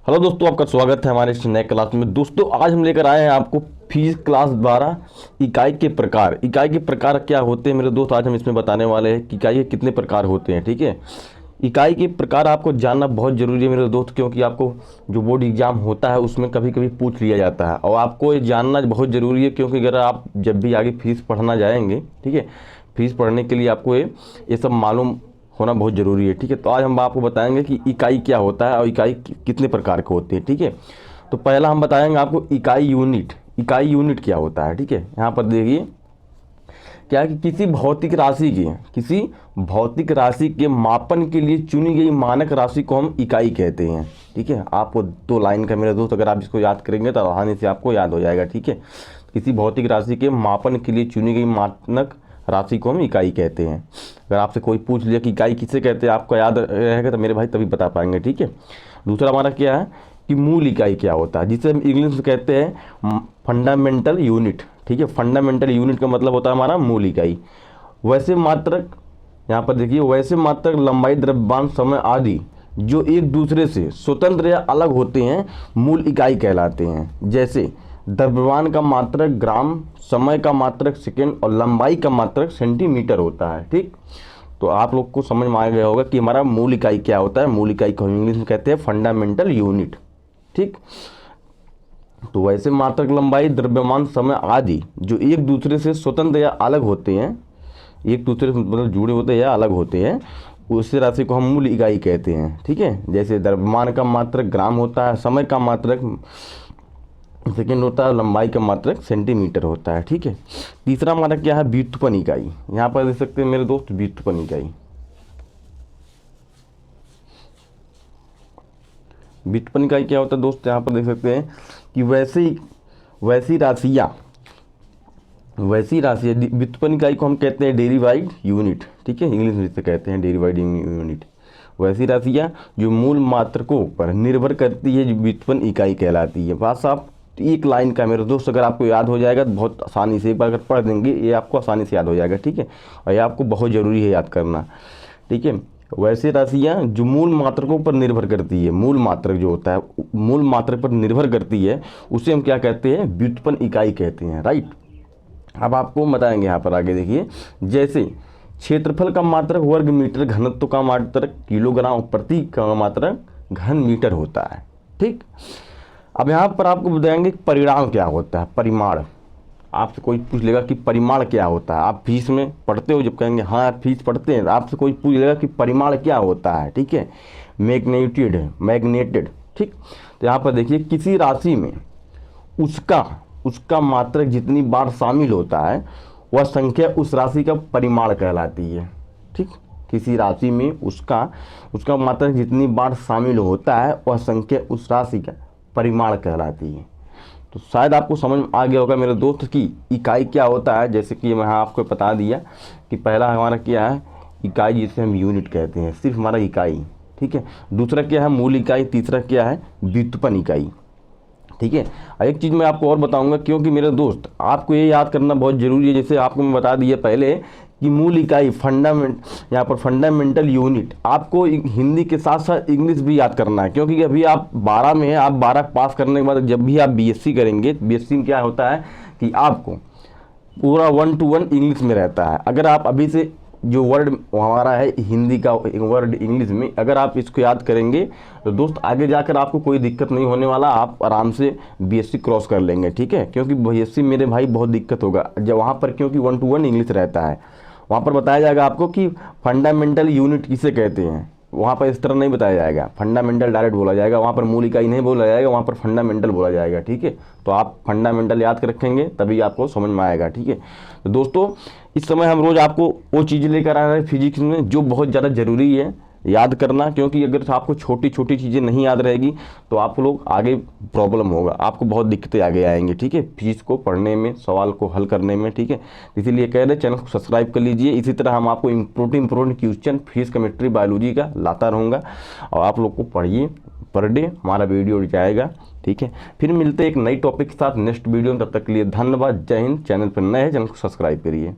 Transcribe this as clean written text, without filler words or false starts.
Hello दोस्तों, आपका स्वागत है हमारे इस नए क्लास में। दोस्तों आज हम लेकर आए हैं आपको फिजिक्स क्लास द्वारा इकाई के प्रकार। इकाई के प्रकार क्या होते हैं मेरे दोस्त, आज हम इसमें बताने वाले हैं कि इकाई के कितने प्रकार होते हैं। ठीक है, इकाई के प्रकार आपको जानना बहुत ज़रूरी है मेरे दोस्त, क्योंकि आपको जो बोर्ड एग्जाम होता है उसमें कभी कभी पूछ लिया जाता है और आपको ये जानना बहुत ज़रूरी है, क्योंकि अगर आप जब भी आगे फीस पढ़ना जाएंगे, ठीक है, फीस पढ़ने के लिए आपको ये सब मालूम होना बहुत ज़रूरी है। ठीक है, तो आज हम आपको बताएंगे कि इकाई क्या होता है और इकाई कितने प्रकार के होते हैं। ठीक है, तो पहला हम बताएंगे आपको इकाई यूनिट। इकाई यूनिट क्या होता है, ठीक है, यहाँ पर देखिए क्या है कि किसी भौतिक राशि के मापन के लिए चुनी गई मानक राशि को हम इकाई कहते हैं। ठीक है, आपको 2 लाइन का मेरे दोस्त, अगर आप इसको याद करेंगे तो आसानी से आपको याद हो जाएगा। ठीक है, किसी भौतिक राशि के मापन के लिए चुनी गई मानक राशि को हम इकाई कहते हैं। अगर आपसे कोई पूछ लिया कि इकाई किसे कहते हैं, आपको याद रहेगा तो मेरे भाई तभी बता पाएंगे। ठीक है, दूसरा हमारा क्या है कि मूल इकाई क्या होता है, जिसे हम इंग्लिश में कहते हैं फंडामेंटल यूनिट। ठीक है, फंडामेंटल यूनिट का मतलब होता है हमारा मूल इकाई। वैसे मात्रक, यहाँ पर देखिए, वैसे मात्रक, लंबाई, द्रव्यमान, समय आदि जो एक दूसरे से स्वतंत्र या अलग होते हैं मूल इकाई कहलाते हैं। जैसे द्रव्यमान का मात्रक ग्राम, समय का मात्रक सेकेंड और लंबाई का मात्रक सेंटीमीटर होता है। ठीक, तो आप लोग को समझ में आ गया होगा कि हमारा मूल इकाई क्या होता है। मूल इकाई को इंग्लिश में कहते हैं फंडामेंटल यूनिट। ठीक, तो वैसे मात्रक, लंबाई, द्रव्यमान, समय आदि जो एक दूसरे से स्वतंत्र या अलग होते हैं, एक दूसरे से मतलब जुड़े होते हैं या अलग होते हैं, उस राशि को हम मूल इकाई कहते हैं। ठीक है, जैसे द्रव्यमान का मात्रक ग्राम होता है, समय का मात्रक सेकेंड होता है, लंबाई का मात्रक सेंटीमीटर होता है। ठीक है, तीसरा हमारा क्या है, व्युत्पन्न इकाई। यहाँ पर देख सकते हैं मेरे दोस्त, व्युत्पन्न इकाई। व्युत्पन्न इकाई क्या होता है दोस्त, यहाँ पर देख सकते हैं कि वैसी राशियाँ व्युत्पन्न इकाई को हम कहते हैं डेरिवाइड यूनिट। ठीक है, इंग्लिश में जिसे कहते हैं डेरिवाइड यूनिट। वैसी राशियाँ जो मूल मात्रकों पर निर्भर करती है, जो व्युत्पन्न इकाई कहलाती है। बस आप एक लाइन का मेरे दोस्त, अगर आपको याद हो जाएगा तो बहुत आसानी से, एक बार अगर पढ़ देंगे ये आपको आसानी से याद हो जाएगा। ठीक है, और ये आपको बहुत ज़रूरी है याद करना। ठीक है, वैसे राशियाँ जो मूल मात्रकों पर निर्भर करती है, मूल मात्रक जो होता है मूल मात्रक पर निर्भर करती है, उसे हम क्या कहते हैं, व्युत्पन्न इकाई कहते हैं। राइट, अब आपको बताएंगे यहाँ पर आगे देखिए, जैसे क्षेत्रफल का मात्रक वर्ग मीटर, घनत्व का मात्रक किलोग्राम, प्रति का मात्रक घन मीटर होता है। ठीक, अब यहाँ पर आपको बताएंगे परिमाण क्या होता है। परिमाण, आपसे कोई पूछ लेगा कि परिमाण क्या होता है, आप फीस में पढ़ते हो, जब कहेंगे हाँ आप फीस पढ़ते हैं, आपसे कोई पूछ लेगा कि परिमाण क्या होता है। ठीक है, मैग्नेटेड। ठीक, तो यहाँ पर देखिए, किसी राशि में उसका मात्रक जितनी बार शामिल होता है वह संख्या उस राशि का परिमाण कहलाती है। ठीक, किसी राशि में उसका मात्रक जितनी बार शामिल होता है वह संख्या उस राशि का परिमाण कहलाती है। तो शायद आपको समझ में आ गया होगा मेरे दोस्त कि इकाई क्या होता है। जैसे कि मैं आपको बता दिया कि पहला हमारा क्या है, इकाई, जिसे हम यूनिट कहते हैं, सिर्फ हमारा इकाई। ठीक है, दूसरा क्या है, मूल इकाई। तीसरा क्या है, व्युत्पन्न इकाई। ठीक है, एक चीज़ मैं आपको और बताऊंगा, क्योंकि मेरे दोस्त आपको ये याद करना बहुत ज़रूरी है। जैसे आपको मैं बता दिया पहले कि मूल इकाई, यहाँ पर फंडामेंटल यूनिट, आपको हिंदी के साथ साथ इंग्लिश भी याद करना है, क्योंकि अभी आप 12 में हैं। आप 12 पास करने के बाद जब भी आप बीएससी करेंगे, बीएससी में क्या होता है कि आपको पूरा 1 to 1 इंग्लिश में रहता है। अगर आप अभी से जो वर्ड हमारा है हिंदी का वर्ड इंग्लिश में, अगर आप इसको याद करेंगे तो दोस्त आगे जाकर आपको कोई दिक्कत नहीं होने वाला, आप आराम से बीएससी क्रॉस कर लेंगे। ठीक है, क्योंकि बीएससी मेरे भाई बहुत दिक्कत होगा जब वहाँ पर, क्योंकि 1 to 1 इंग्लिश रहता है। वहाँ पर बताया जाएगा आपको कि फंडामेंटल यूनिट किसे कहते हैं, वहाँ पर इस तरह नहीं बताया जाएगा। फंडामेंटल डायरेक्ट बोला जाएगा, वहाँ पर मूल इकाई नहीं बोला जाएगा, वहाँ पर फंडामेंटल बोला जाएगा। ठीक है, तो आप फंडामेंटल याद कर रखेंगे तभी आपको समझ में आएगा। ठीक है, तो दोस्तों इस समय हम रोज़ आपको वो चीज़ें लेकर आ रहे हैं फिजिक्स में जो बहुत ज़्यादा ज़रूरी है याद करना, क्योंकि अगर आपको छोटी छोटी चीज़ें नहीं याद रहेगी तो आप लोग आगे प्रॉब्लम होगा, आपको बहुत दिक्कतें आगे आएंगी। ठीक है, फिजिक्स को पढ़ने में, सवाल को हल करने में। ठीक है, इसीलिए कह रहे चैनल को सब्सक्राइब कर लीजिए। इसी तरह हम आपको important question physics, chemistry, biology का लाता रहूँगा और आप लोग को पढ़िए। पर डे हमारा वीडियो जाएगा। ठीक है, फिर मिलते हैं एक नई टॉपिक के साथ नेक्स्ट वीडियो में। तब तक के लिए धन्यवाद, जय हिंद। चैनल पर नए हैं, चैनल को सब्सक्राइब करिए।